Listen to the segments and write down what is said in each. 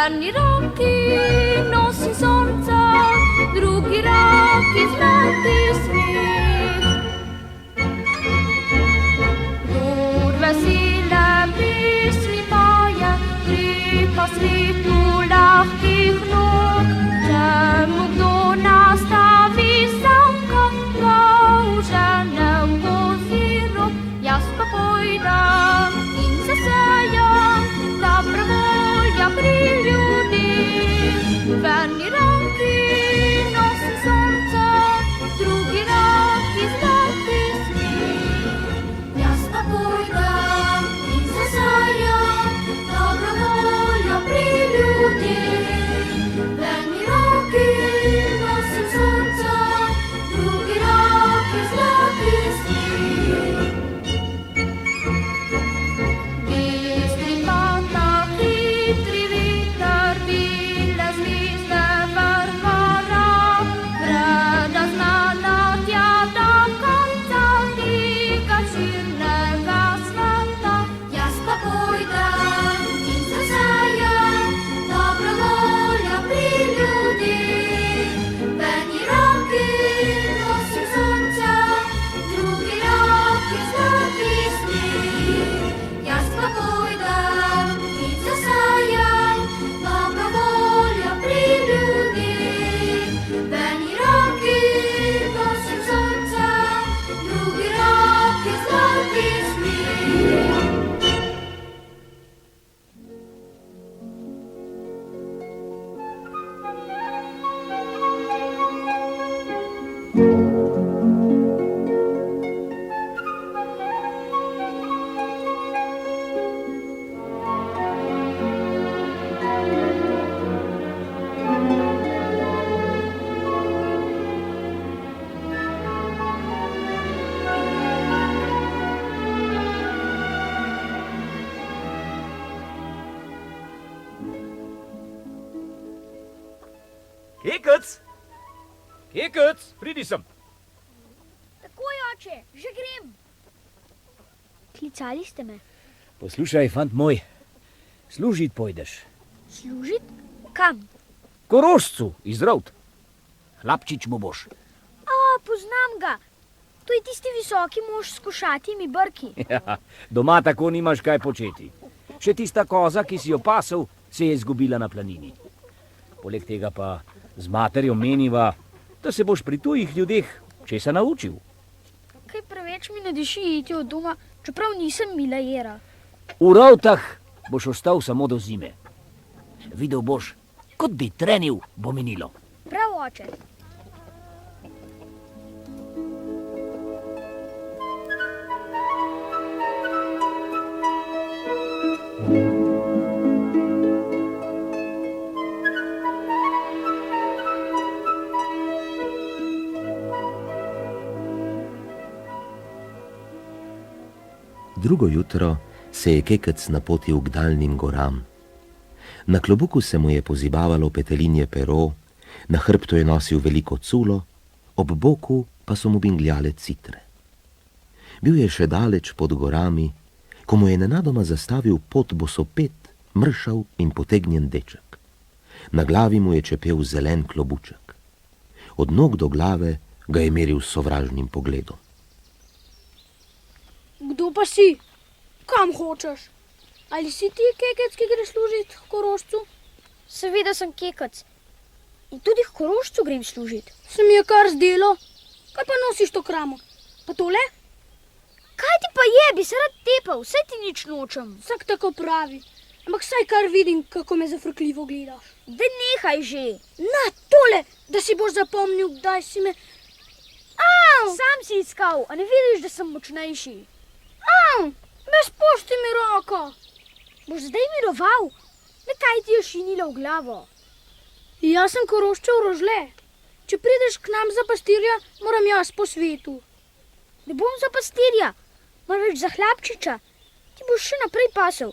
jedni roki nosi sonca, drugi roki zlati smih. Kdor vesele pesmi poje, gre po svetu lahkih nog. Če mu kdo nastavi zamka, ga užene v ozirok. Jaz pa pojdem in zasejem dobra volja pri ljudeh. V eni roki nosim sonce, drugi roki zlati smeh. Jaz pa pojdem in zasejem dobra volja pri ljudeh. V eni roki nosim sonce, drugi roki zlati smeh. Bistri pata, hitri veter, bile zvezde vrhara, vreda znana tja do konca tega širnega sveta. Jaz pa pojdem in zasejem dobro voljo pri ljudeh. V eni roki nosim sonce, drugi roki zlati smeh. Jaz pa pojdem in zasejem dobro voljo pri ljudeh. V eni roki nosim sonce, drugi roki zlati smeh. Kekec, pridi sem. Takoj, oče, že grem. Klicali ste me. Poslušaj, fant moj, služit pojdeš. Služit? Kam? Korošcu iz Rovt. Hlapčič mu boš. Poznam ga. To je tisti visoki mož s košatimi brki. Ja, doma tako nimaš kaj početi. Še tista koza, ki si jo pasel, se je izgubila na planini. Poleg tega pa z materjo meniva, da se boš pri tujih ljudeh česa naučil. Kaj preveč mi ne diši iti od doma, čeprav nisem mila jera. V Rovtah boš ostal samo do zime. Videl boš, kot bi trenil, bo minilo. Prav, oče. Drugo jutro se je Kekec napotil k daljnim goram. Na klobuku se mu je pozibavalo petelinje pero, na hrbtu je nosil veliko culo, ob boku pa so mu bingljale citre. Bil je še daleč pod gorami, ko mu je nenadoma zastavil pot bosopet, mršav in potegnjen deček. Na glavi mu je čepel zelen klobuček. Od nog do glave ga je meril s sovražnim pogledom. Kdo pa si? Kam hočeš? Ali si ti Kekec, ki gre služit k Korošcu? Seveda sem Kekec. In tudi k Korošcu grem služit. Se mi je kar zdelo. Kaj pa nosiš to kramo? Pa tole? Kaj ti pa je, bi se rad tepal, saj ti nič nočem. Vsak tako pravi. Ampak saj kar vidim, kako me zafrkljivo gledaš. Da nehaj že. Na tole, da si boš zapomnil, kdaj si me... Sam si iskal, a ne vidiš, da sem močnejši. Spusti mi roko. Boš zdaj miroval? Le kaj ti je šinilo v glavo? Jaz sem Koroščev Rožle. Če prideš k nam za pastirja, moram jaz po svetu. Ne bom za pastirja, marveč za Hlapčiča. Ti boš še naprej pasel.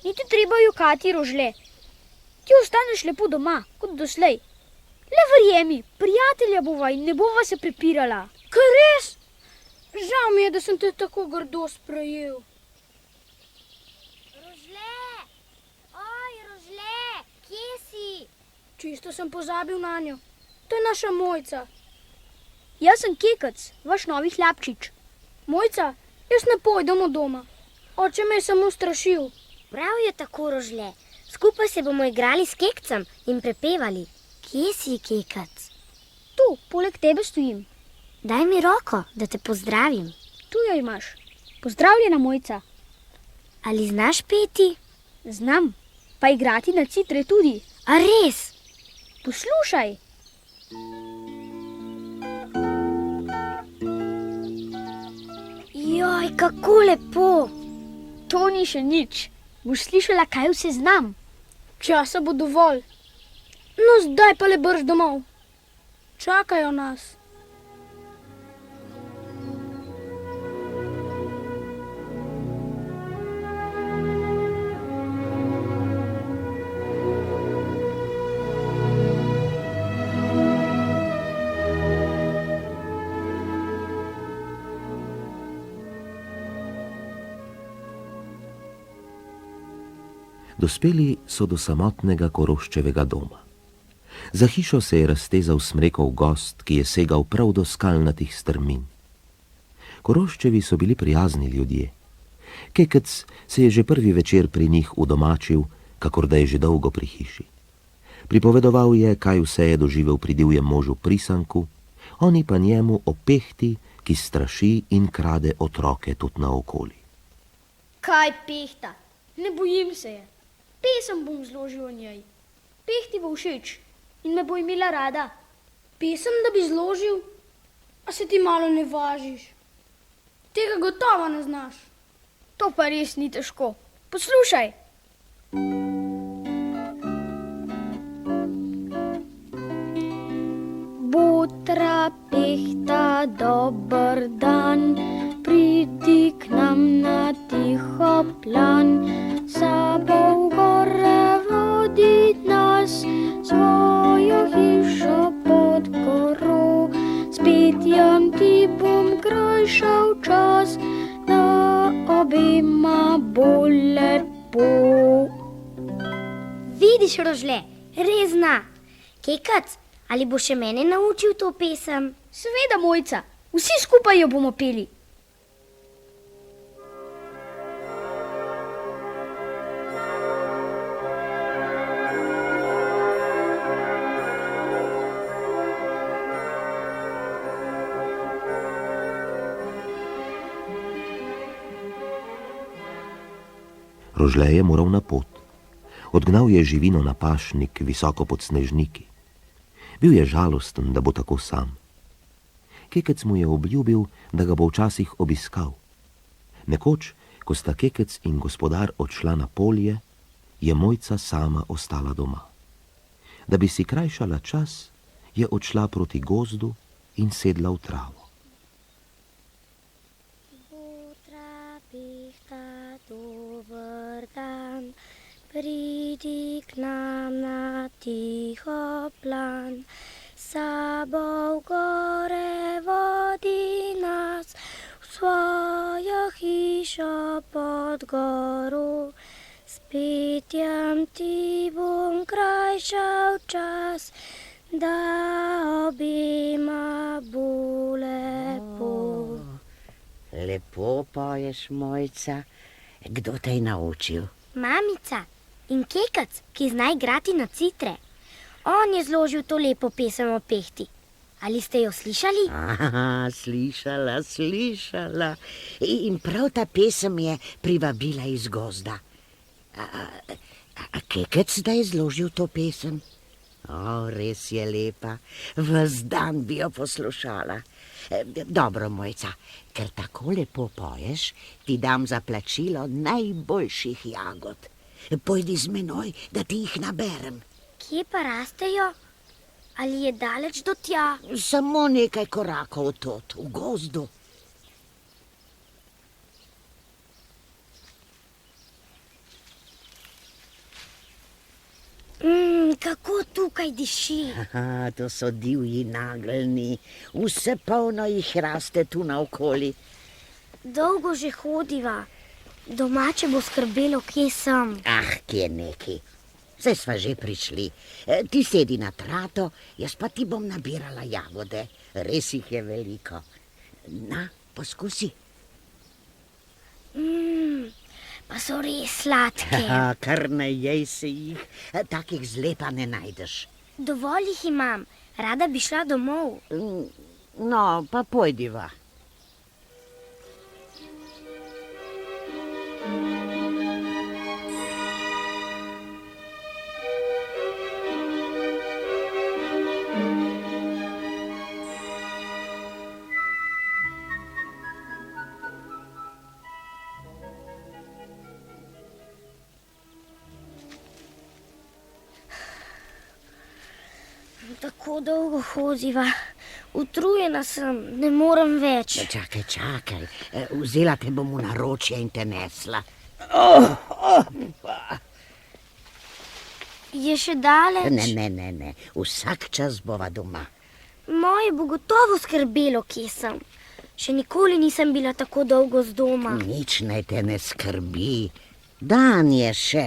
Ni ti treba jokati, Rožle. Ti ostaneš lepo doma, kot doslej. Le verjemi, prijatelja bova in ne bova se prepirala. Kaj res? Žal mi je, da sem te tako grdo sprejel. Rožle! Oj, Rožle! Kje Čisto sem pozabil na njo. To je naša Mojca. Jaz sem Kekec, vaš novi hlapčič. Mojca, jaz ne pojdem od doma. Oče me je samo strašil. Prav je tako, Rožle. Skupaj se bomo igrali s Kekcem in prepevali. Kje si, Kekac? Tu, poleg tebe stojim. Daj mi roko, da te pozdravim. Tu jo imaš. Pozdravljena, Mojca. Ali znaš peti? Znam, pa igrati na citre tudi. A res? Poslušaj. Joj, kako lepo. To ni še nič. Boš slišala, kaj vse znam. Časa bo dovolj. No, zdaj pa le brž domov. Čakajo nas. Dospeli so do samotnega Koroščevega doma. Za hišo se je raztezal smrekov gost, ki je segal prav do skalnatih strmin. Koroščevi so bili prijazni ljudje. Kekec se je že prvi večer pri njih udomačil, kakor da je že dolgo pri hiši. Pripovedoval je, kaj vse je doživel pri divjem možu Prisanku, oni pa njemu o Pehti, ki straši in krade otroke tudi naokoli. Kaj Pehta? Ne bojim se je. Pesem bom zložil o njej. Pehti bo všeč in me bo imela rada. Pesem, da bi zložil? A se ti malo ne važiš? Tega gotovo ne znaš. To pa res ni težko. Poslušaj. Botra Pehta, dober dan, pridi k nam na tiho plan. Sabo v gore vodit nas, svojo hišo pod goro. S petjem ti bom krajšal čas, na obema bo lepo. Vidiš, Rožle, res zna. Kekac, ali bo še mene naučil to pesem? Seveda, Mojca, vsi skupaj jo bomo peli. Rožle je moral na pot. Odgnal je živino na pašnik visoko pod snežniki. Bil je žalosten, da bo tako sam. Kekec mu je obljubil, da ga bo včasih obiskal. Nekoč, ko sta Kekec in gospodar odšla na polje, je Mojca sama ostala doma. Da bi si krajšala čas, je odšla proti gozdu in sedla v travo. Dober dan, pridi k nam na tiho plan. Sabo v gore vodi nas, v svojo hišo pod goro. S petjem ti bom krajšal čas, da obima bo lepo. Lepo poješ, Mojca. Kdo te je naučil? Mamica in Kekac, ki zna igrati na citre. On je zložil to lepo pesem o Pehti. Ali ste jo slišali? Aha, slišala. In prav ta pesem je privabila iz gozda. A Kekec da je zložil to pesem? O, res je lepa. Ves dan bi jo poslušala. Dobro, Mojca, ker tako lepo poješ, ti dam za plačilo najboljših jagod. Pojdi z menoj, da ti jih naberem. Kje pa rastejo? Ali je daleč do tja? Samo nekaj korakov tot, v gozdu. Kako tukaj diši. Aha, to so divji nageljni. Vse polno jih raste tu naokoli. Dolgo že hodiva. Domače bo skrbelo, kje sem. Ah, kje neki. Saj sva že prišli. Ti sedi na trato, jaz pa ti bom nabirala jagode. Res jih je veliko. Na, poskusi. Pa so res sladke. Kar ne jej se jih. Takih zlepa ne najdeš. Dovolj jih imam. Rada bi šla domov. No, pa pojdiva. Tako dolgo hoziva. Utrujena sem, ne morem več. Čakaj. Vzela te bom v naročje in te nesla. Je še daleč? Ne. Vsak čas bova doma. Moje bo gotovo skrbelo, kje sem. Še nikoli nisem bila tako dolgo z doma. Nič naj te ne skrbi. Dan je še.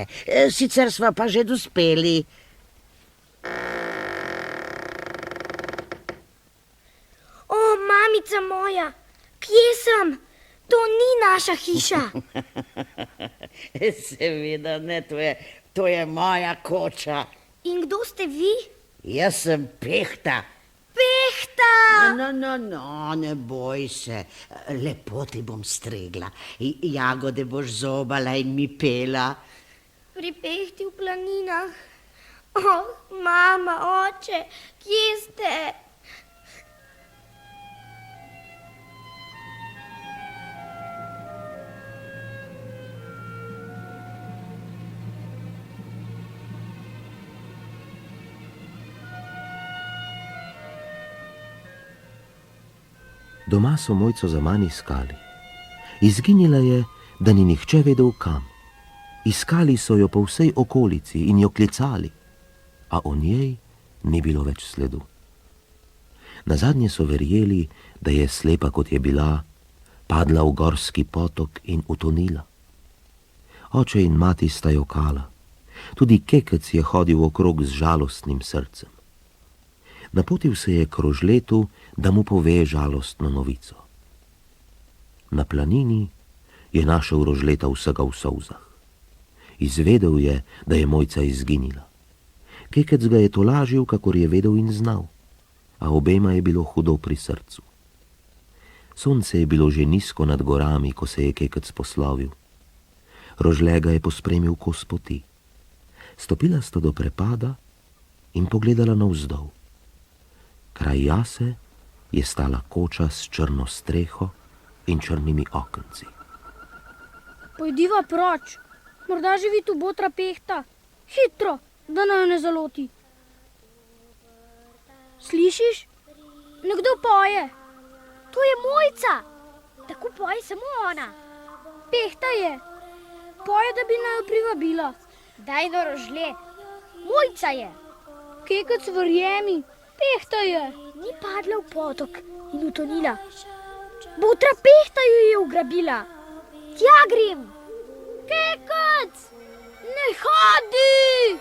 Sicer sva pa že dospeli. O, mamica moja, kje sem? To ni naša hiša. Seveda ne, to je moja koča. In kdo ste vi? Jaz sem Pehta. Pehta! No, ne boj se. Lepo ti bom stregla. Jagode boš zobala in mi pela. Pri Pehti v planinah. O, mama, oče, kje ste? Doma so Mojco zaman iskali. Izginila je, da ni nihče vedel kam. Iskali so jo po vsej okolici in jo klicali, a o njej ni bilo več sledu. Nazadnje so verjeli, da je slepa, kot je bila, padla v gorski potok in utonila. Oče in mati sta jokala. Tudi Kekec je hodil okrog z žalostnim srcem. Napotil se je k Rožletu, da mu pove žalostno novico. Na planini je našel Rožleta vsega v solzah. Izvedel je, da je Mojca izginila. Kekec ga je tolažil, kakor je vedel in znal, a obema je bilo hudo pri srcu. Sonce je bilo že nizko nad gorami, ko se je Kekec poslovil. Rožle ga je pospremil kos poti. Stopila sta do prepada in pogledala navzdol. Kraj jase je stala koča s črno streho in črnimi okenci. Pojdiva proč. Morda živi tu botra Pehta. Hitro, da naj ne zaloti. Slišiš? Nekdo poje. To je Mojca. Tako poje samo ona. Pehta je. Poje, da bi naj jo privabila. Daj do Rožle. Mojca je. Kekec, verjemi. Pehta je. Ni padla v potok in utonila. Botra Pehta jo je ugrabila. Tja grem. Kekec! Ne hodi!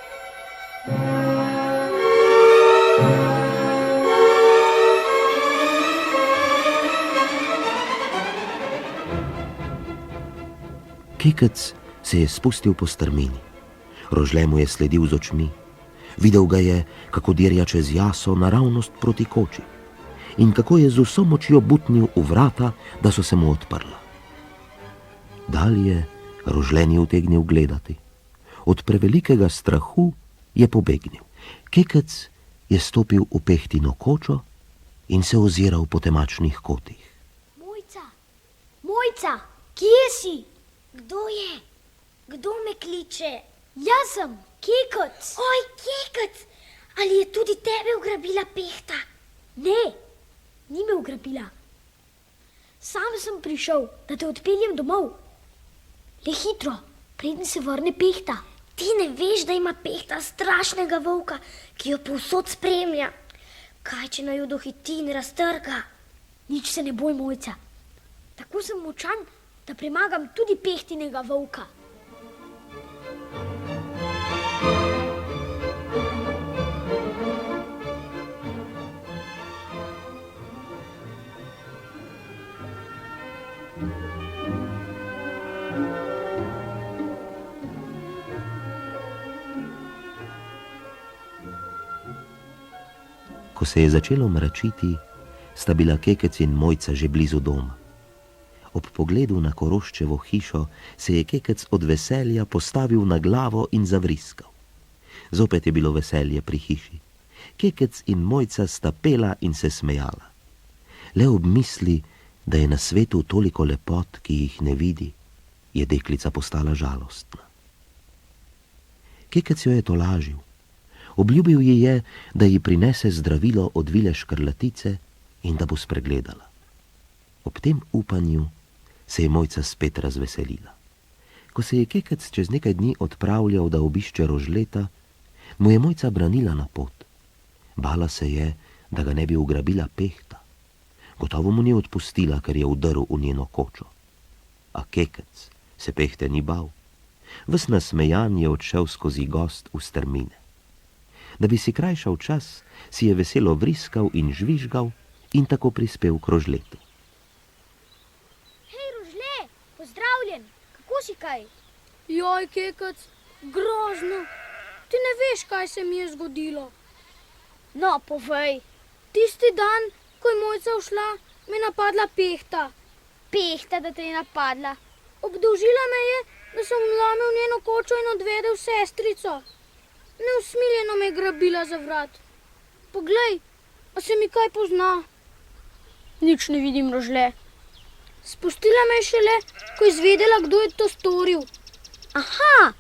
Kekec se je spustil po strmini. Rožle mu je sledil z očmi. Videl ga je, kako dirja čez jaso naravnost proti koči in kako je z vso močjo butnil v vrata, da so se mu odprla. Dalje Rožle ni utegnil gledati. Od prevelikega strahu je pobegnil. Kekec je stopil v Pehtino kočo in se oziral po temačnih kotih. Mojca, kje si? Kdo je? Kdo me kliče? Jaz sem, Kekec. Oj, Kekec, ali je tudi tebe ugrabila Pehta? Ne, ni me ugrabila. Sam sem prišel, da te odpeljem domov. Le hitro, preden se vrne Pehta. Ti ne veš, da ima Pehta strašnega volka, ki jo povsod spremlja. Kaj, če naj jo dohiti in raztrga? Nič se ne boj, Mojca. Tako sem močan, da premagam tudi Pehtinega volka. Ko se je začelo mračiti, sta bila Kekec in Mojca že blizu doma. Ob pogledu na Koroščevo hišo se je Kekec od veselja postavil na glavo in zavriskal. Zopet je bilo veselje pri hiši. Kekec in Mojca sta pela in se smejala. Le ob misli, da je na svetu toliko lepot, ki jih ne vidi, je deklica postala žalostna. Kekec jo je tolažil. Obljubil ji je, da ji prinese zdravilo od vile škrlatice in da bo spregledala. Ob tem upanju se je Mojca spet razveselila. Ko se je Kekec čez nekaj dni odpravljal, da obišče Rožleta, mu je Mojca branila na pot. Bala se je, da ga ne bi ugrabila Pehta. Gotovo mu ni odpustila, ker je vdrl v njeno kočo. A Kekec se Pehte ni bal. Ves nasmejan je odšel skozi gozd v strmine. Da bi si krajšal čas, si je veselo vriskal in žvižgal in tako prispel k Rožletu. Hej, Rožle, pozdravljen, kako si kaj? Joj, Kekec, grozno. Ti ne veš, kaj se mi je zgodilo. No, povej. Tisti dan, ko je Mojca ušla, me je napadla Pehta. Pehta, da te je napadla. Obdolžila me je, da sem vlomil njeno kočo in odvedel sestrico. Neusmiljeno me je grabila za vrat. Poglej, a se mi kaj pozna? Nič ne vidim, Rožle. Spustila me je šele, ko je izvedela, kdo je to storil. Aha,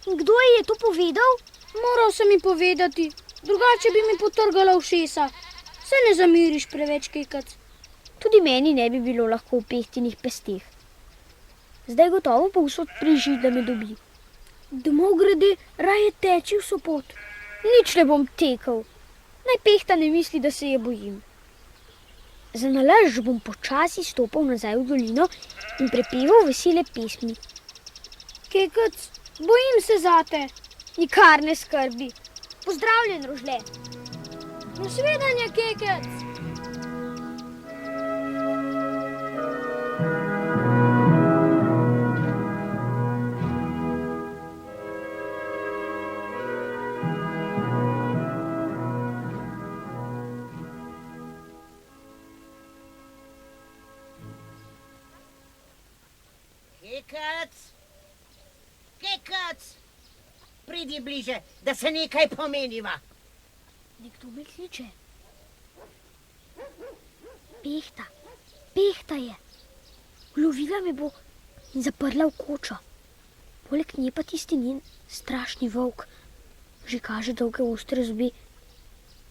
in kdo ji je to povedal? Moral sem mi povedati, drugače bi mi potrgala ušesa. Se ne zamiriš preveč, Kekec. Tudi meni ne bi bilo lahko v Pehtinih pesteh. Zdaj gotovo povsod priži, da me dobi. Domov grede raje teči v Sopot. Nič ne bom tekel. Naj Pehta ne misli, da se je bojim. Za nalašč bom počasi stopal nazaj v dolino in prepeval vesele pesmi. Kekec, bojim se zate. Nikar ne skrbi. Pozdravljen, Rožle. Nasvidenje, Kekec. Kekec, pridi bliže, da se nekaj pomeniva. Nekdo me kliče. Pehta je. Ulovila me bo in zaprla v kočo. Poleg nje pa tisti njen strašni volk. Že kaže dolge ostre zobe.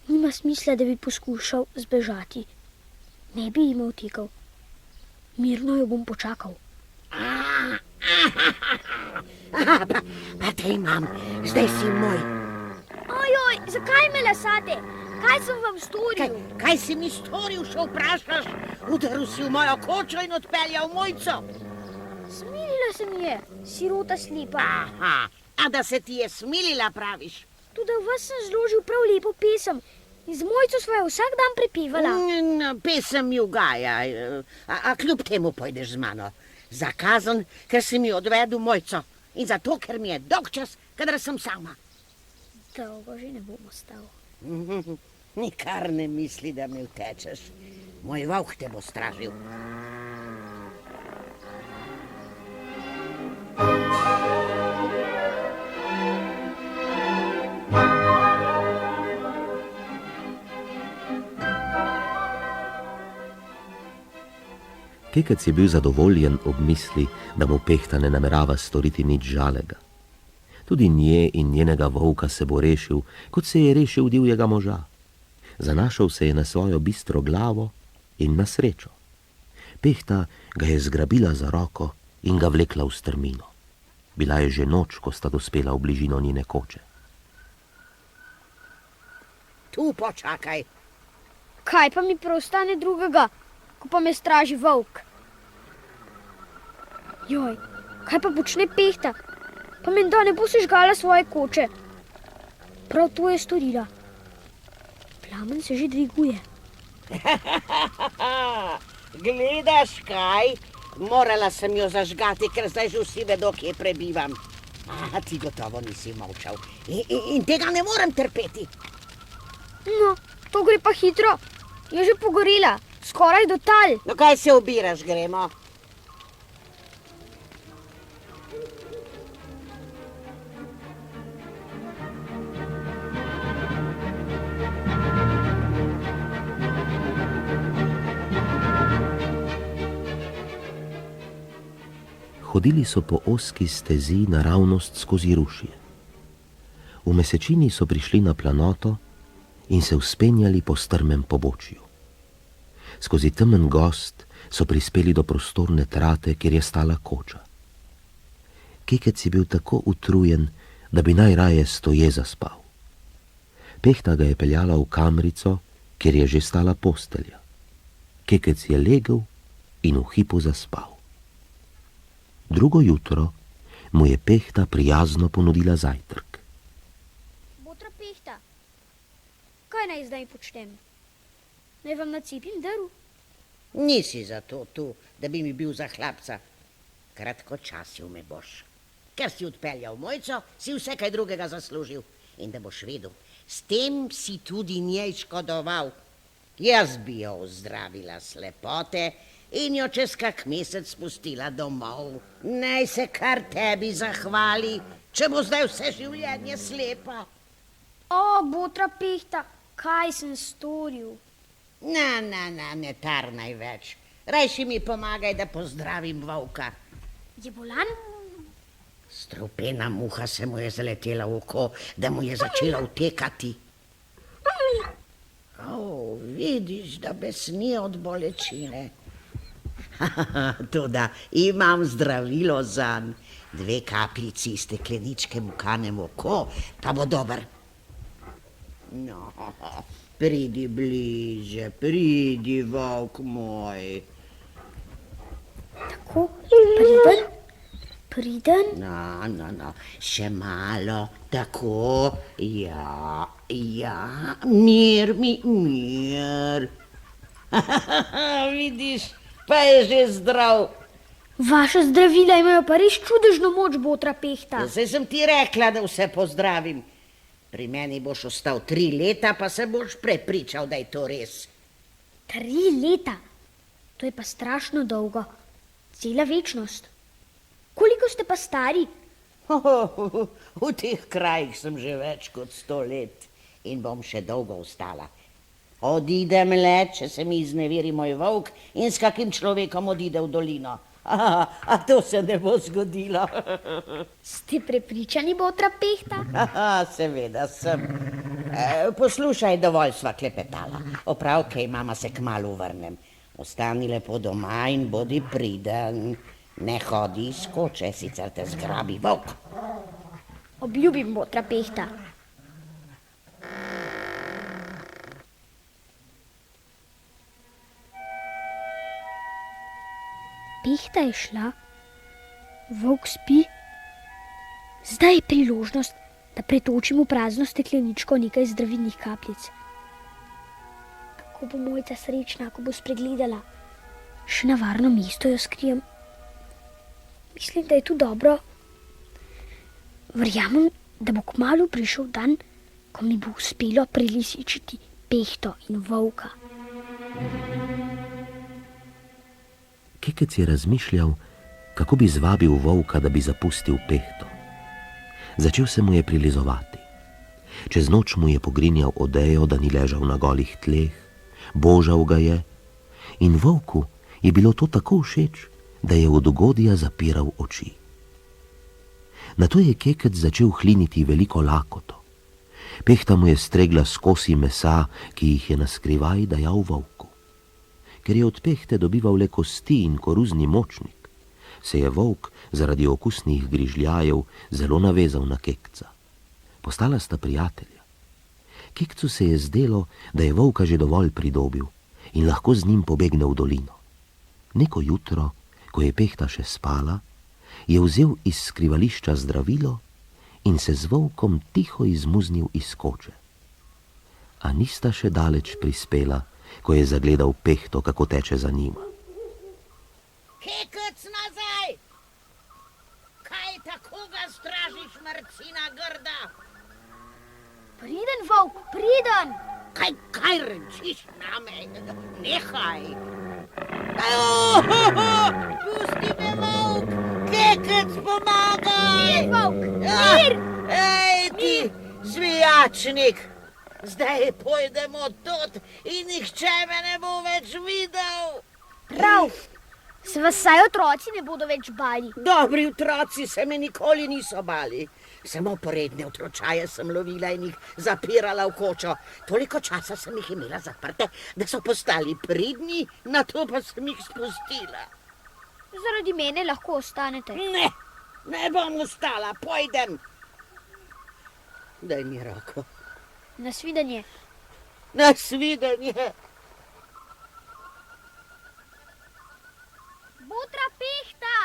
Nima smisla, da bi poskušal zbežati. Ne bi jima utekal. Mirno jo bom počakal. Pa te imam, zdaj si moj. Ojoj, zakaj me lasate? Kaj sem vam storil? Kaj si mi storil, še vprašaš? Udaril si v mojo kočo in odpeljal Mojco. Smilila se mi je, sirota slepa. Aha, a da se ti je smilila, praviš? Tudi v vas sem zložil prav lepo pesem in z Mojco sva jo vsak dan prepevala. Pesem mi ugaja, a kljub temu pojdeš z mano. Za kazen, ker si mi odvedel Mojco in zato, ker mi je dolgčas, kadar sem sama. Dolgo že ne bom ostal. Nikar ne misli, da me utečeš. Moj volk te bo stražil. Kekec je bil zadovoljen ob misli, da mu Pehta ne namerava storiti nič žalega. Tudi nje in njenega volka se bo rešil, kot se je rešil divjega moža. Zanašal se je na svojo bistro glavo in na srečo. Pehta ga je zgrabila za roko in ga vlekla v strmino. Bila je že noč, ko sta dospela v bližino njene koče. Tu počakaj. Kaj pa mi preostane drugega, ko pa me straži volk? Joj, kaj pa počne Pehta? Pa menda ne bo sežgala svoje koče. Prav to je storila. Plamen se že dviguje. Gledaš kaj? Morala sem jo zažgati, ker zdaj že vsi vedo, kje prebivam. A ti gotovo nisi molčal. In tega ne morem trpeti. No, To gre pa hitro. Je že pogorela, skoraj do tal. No, kaj se obiraš, gremo? Hodili so po ozki stezi naravnost skozi rušje. V mesečini so prišli na planoto in se vzpenjali po strmem pobočju. Skozi temen gozd so prispeli do prostorne trate, kjer je stala koča. Kekec je bil tako utrujen, da bi najraje stoje zaspal. Pehta ga je peljala v kamrico, kjer je že stala postelja. Kekec je legel in v hipu zaspal. Drugo jutro mu je Pehta prijazno ponudila zajtrk. Botra Pehta, kaj naj zdaj počnem? Naj vam nacepim drv? Nisi zato tu, da bi mi bil za hlapca. Kratkočasil me boš. Ker si odpeljal mojco, si vse kaj drugega zaslužil. In da boš vedel, s tem si tudi njej škodoval. Jaz bi jo ozdravila slepote in jo čez kak mesec spustila domov. Naj se kar tebi zahvali, če bo zdaj vse življenje slepa. O, botra Pehta, kaj sem storil? Na, ne tarnaj več. Rajši mi pomagaj, da pozdravim volka. Je bolan? Strupena muha se mu je zaletela v oko, da mu je začela utekati. O, vidiš, da besni od bolečine. Toda imam zdravilo zanj. 2 kapljici iz stekleničke mu kanem v oko, pa bo dober. No, pridi bliže, pridi, volk moj. Tako, priden? Priden? No, še malo, tako, ja, mir. Vidiš, pa je že zdrav. Vaša zdravila imajo pa res čudežno moč, botra Pehta. Zdaj sem ti rekla, da vse pozdravim. Pri meni boš ostal 3 leta, pa se boš prepričal, da je to res. 3 leta? To je pa strašno dolgo. Cela večnost. Koliko ste pa stari? V teh krajih sem že več kot 100 let in bom še dolgo ostala. Odidem le, če se mi izneveri moj volk in s kakim človekom odide v dolino. A to se ne bo zgodilo. Ste prepričani, botra Pehta? Seveda sem. Poslušaj, dovolj sva klepetala. Opravke imama, se kmalu vrnem. Ostani lepo doma in bodi priden. Ne hodi iz koče, sicer te zgrabi volk. Obljubim, botra Pehta. Pehta je šla, volk spi. Zdaj je priložnost, da pretočim v prazno stekleničko nekaj zdravilnih kapljic. Kako bo mojca srečna, ko bo spregledala. Še na varno mesto jo skrijem. Mislim, da je tu dobro. Verjamem, da bo kmalu prišel dan, ko mi bo uspelo prelisičiti Pehto in volka. Kekec je razmišljal, kako bi zvabil volka, da bi zapustil Pehto. Začel se mu je prilizovati. Čez noč mu je pogrinjal odejo, da ni ležal na golih tleh, božal ga je in volku je bilo to tako všeč, da je od ugodja zapiral oči. Nato je Kekec začel hliniti veliko lakoto. Pehta mu je stregla s kosi mesa, ki jih je naskrivaj dajal volku. Ker je od Pehte dobival le kosti in koruzni močnik, se je volk zaradi okusnih grižljajev zelo navezal na Kekca. Postala sta prijatelja. Kekcu se je zdelo, da je volka že dovolj pridobil in lahko z njim pobegne v dolino. Neko jutro, ko je Pehta še spala, je vzel iz skrivališča zdravilo in se z volkom tiho izmuznil iz koče. A nista še daleč prispela, ko je zagledal Pehto, kako teče za njima. Kekec nazaj! Kaj tako ga stražiš, mrcina grda? Priden, volk, priden! Kaj rečiš name? Nehaj. Pusti me, volk! Kekec, pomagaj! Mir! Ej, ti zvijačnik! Zdaj pojdemo tot in nihče me ne bo več videl. Prav, se vas saj otroci ne bodo več bali. Dobri otroci se me nikoli niso bali. Samo poredne otročaje sem lovila in jih zapirala v kočo. Toliko časa sem jih imela zaprte, da so postali pridni, nato pa sem jih spustila. Zaradi mene lahko ostanete. Ne bom ostala, pojdem. Daj mi roko. Nasvidenje. Nasvidenje. Botra Pehta!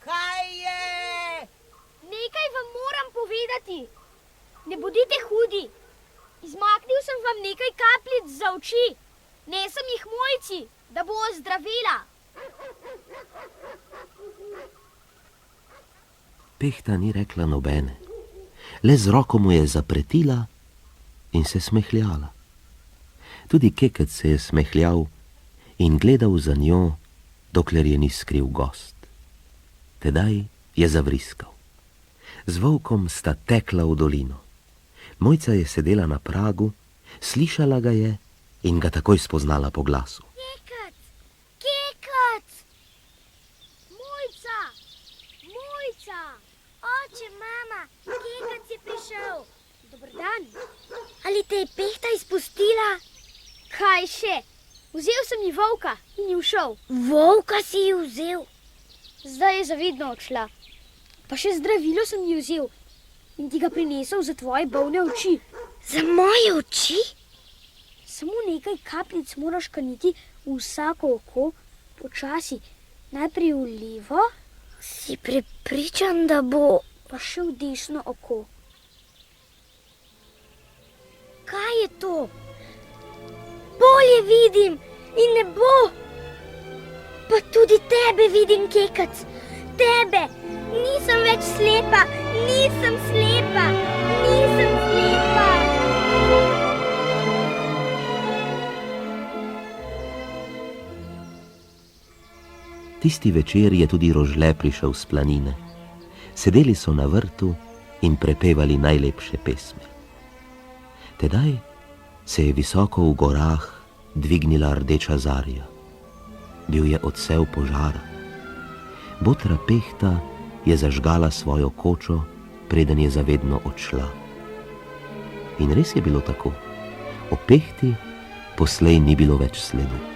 Kaj je? Nekaj vam moram povedati. Ne bodite hudi. Izmaknil sem vam nekaj kapljic za oči. Nesem jih Mojci, da bo ozdravila. Pehta ni rekla nobene, le z roko mu je zapretila in se smehljala. Tudi Kekec se je smehljal in gledal za njo, dokler je ni skril gost. Tedaj je zavriskal. Z volkom sta tekla v dolino. Mojca je sedela na pragu, slišala ga je in ga takoj spoznala po glasu. Kekec! Kekec! Mojca! Mojca! Oče, mama, Kekec je prišel. Dober dan. Ali te je Pehta izpustila? Kaj še? Vzel sem ji volka in ji ušel. Volka si ji vzel. Zdaj je zavedno odšla. Pa še zdravilo sem ji vzel in ti ga prinesel za tvoje bolne oči. Za moje oči? Samo nekaj kapljic moraš kaniti v vsako oko, počasi. Najprej v levo, Si prepričan, da bo... pa še v desno oko. Kaj je to? Bolje vidim in ne bo. Pa tudi tebe vidim, Kekec. Tebe. Nisem več slepa. Nisem slepa. Nisem slepa. Tisti večer je tudi Rožle prišel s planine. Sedeli so na vrtu in prepevali najlepše pesmi. Tedaj se je visoko v gorah dvignila rdeča zarja. Bil je odsev požara. Botra Pehta je zažgala svojo kočo, preden je zavedno odšla. In res je bilo tako. O Pehti poslej ni bilo več sledu.